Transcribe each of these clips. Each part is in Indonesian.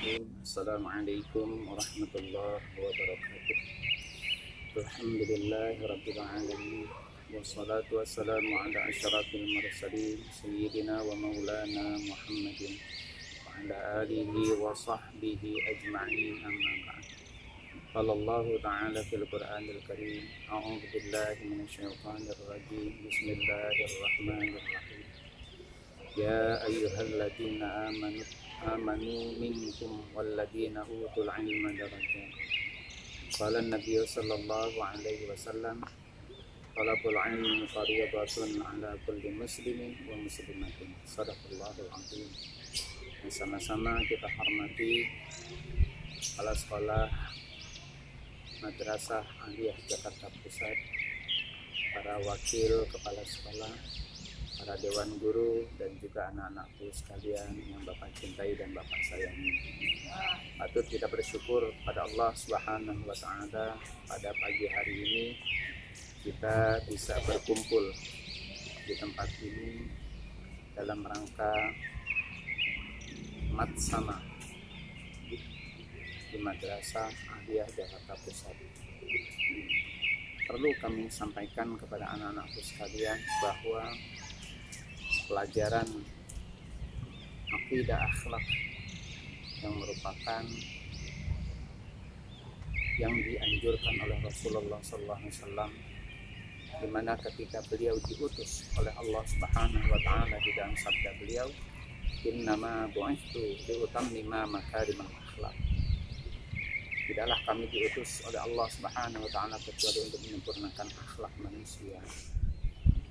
Bismillahirrahmanirrahim. Assalamualaikum warahmatullahi wabarakatuh. Alhamdulillahirabbil alamin. Wassalatu wassalamu ala asyrafil mursalin sayyidina wa maulana Muhammadin wa ala alihi wa sahbihi ajma'in, amma ba'd. Qala Allah ta'ala fil Qur'anil Karim, a'udzu billahi minasyaitonir rajim. Bismillahirrahmanirrahim. Ya ayyuhalladzina amanu minkum walladzina utul ilma darajat. Qala an-nabiy sallallahu alaihi wasallam, talabul ilmi fardhatun ala kulli muslimin wa muslimatin. Shadaqallahul azim. Sama-sama kita hormati kepala sekolah Madrasah Aliyah Jakarta Pusat, para wakil kepala sekolah, para dewan guru, dan juga anak-anakku sekalian yang Bapak cintai dan Bapak sayangi. Patut kita bersyukur pada Allah Subhanahu wa Ta'ala, pada pagi hari ini kita bisa berkumpul di tempat ini dalam rangka matsama di Madrasah Aliyah Jakarta Pusat. Perlu kami sampaikan kepada anak-anakku sekalian bahwa pelajaran akidah akhlak yang merupakan yang dianjurkan oleh Rasulullah SAW, di mana ketika beliau diutus oleh Allah Subhanahu wa Ta'ala di dalam sabda beliau, innama bu'ithtu liutammima makarimul akhlak. Tidaklah kami diutus oleh Allah Subhanahu wa Ta'ala kecuali untuk menyempurnakan akhlak manusia.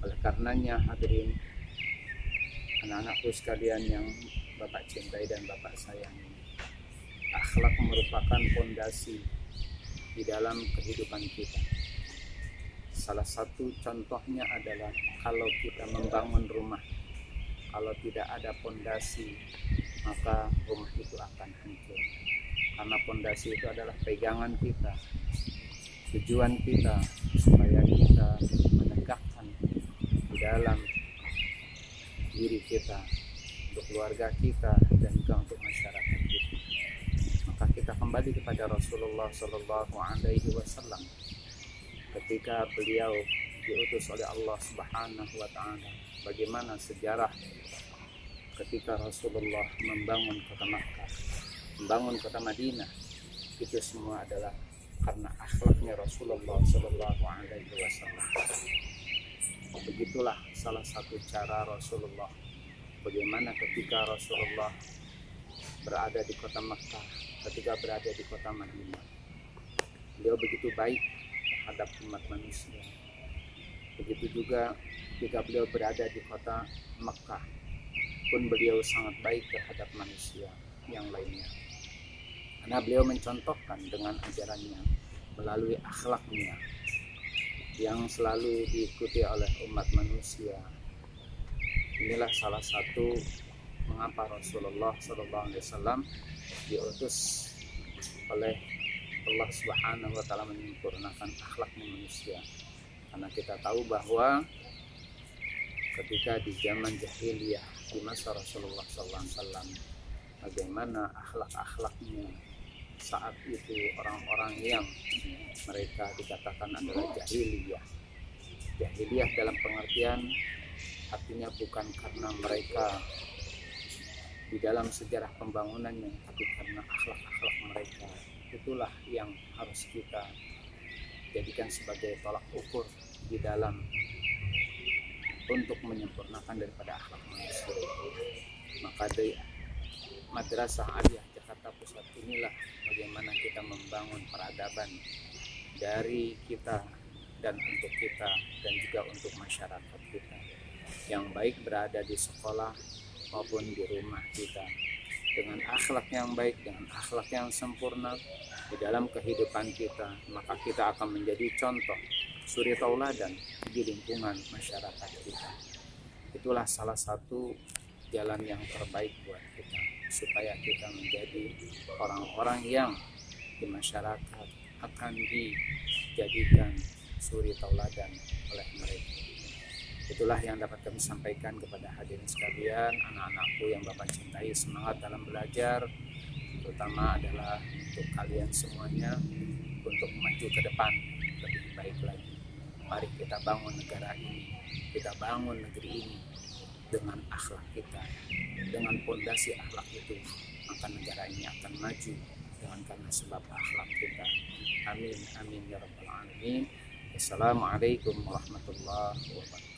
Oleh karenanya, hadirin anak-anakku sekalian yang Bapak cintai dan Bapak sayangi, akhlak merupakan fondasi di dalam kehidupan kita. Salah satu contohnya adalah kalau kita membangun rumah, kalau tidak ada fondasi, maka rumah itu akan hancur. Karena fondasi itu adalah pegangan kita, tujuan kita supaya kita menegakkan di dalam diri kita, untuk keluarga kita, dan juga untuk masyarakat kita. Maka kita kembali kepada Rasulullah Sallallahu Alaihi Wasallam ketika beliau diutus oleh Allah Subhanahu Wa Taala. Bagaimana sejarah ketika Rasulullah membangun kota Makkah, membangun kota Madinah, itu semua adalah karena akhlaknya Rasulullah Sallallahu Alaihi Wasallam. Begitulah salah satu cara Rasulullah, bagaimana ketika Rasulullah berada di kota Makkah, ketika berada di kota Madinah, beliau begitu baik terhadap umat manusia. Begitu juga ketika beliau berada di kota Makkah pun beliau sangat baik terhadap manusia yang lainnya, karena beliau mencontohkan dengan ajarannya melalui akhlaknya yang selalu diikuti oleh umat manusia. Inilah salah satu mengapa Rasulullah SAW diutus oleh Allah Subhanahu wa Ta'ala menyempurnakan akhlaknya manusia. Karena kita tahu bahwa ketika di zaman jahiliyah, di masa Rasulullah SAW, bagaimana akhlak-akhlaknya saat itu orang-orang yang mereka dikatakan adalah jahiliyah. Jahiliyah dalam pengertian artinya bukan karena mereka di dalam sejarah pembangunannya, tapi karena akhlak-akhlak mereka. Itulah yang harus kita jadikan sebagai tolak ukur di dalam untuk menyempurnakan daripada akhlak manusia itu. Maka di Madrasah Aliyah Jakarta Pusat inilah bagaimana kita membangun peradaban dari kita dan untuk kita, dan juga untuk masyarakat kita yang baik berada di sekolah maupun di rumah kita, dengan akhlak yang baik, dengan akhlak yang sempurna di dalam kehidupan kita, maka kita akan menjadi contoh suri tauladan di lingkungan masyarakat kita. Itulah salah satu jalan yang terbaik buat kita, supaya kita menjadi orang-orang yang di masyarakat akan dijadikan suri tauladan oleh mereka. Itulah yang dapat kami sampaikan kepada hadirin sekalian, anak-anakku yang Bapak cintai. Semangat dalam belajar, terutama adalah untuk kalian semuanya untuk maju ke depan lebih baik lagi. Mari kita bangun negara ini, kita bangun negeri ini dengan akhlak kita, dengan pondasi akhlak itu, maka negara ini akan maju dengan karena sebab akhlak kita. Amin amin ya rabbal alamin. Assalamualaikum warahmatullahi wabarakatuh.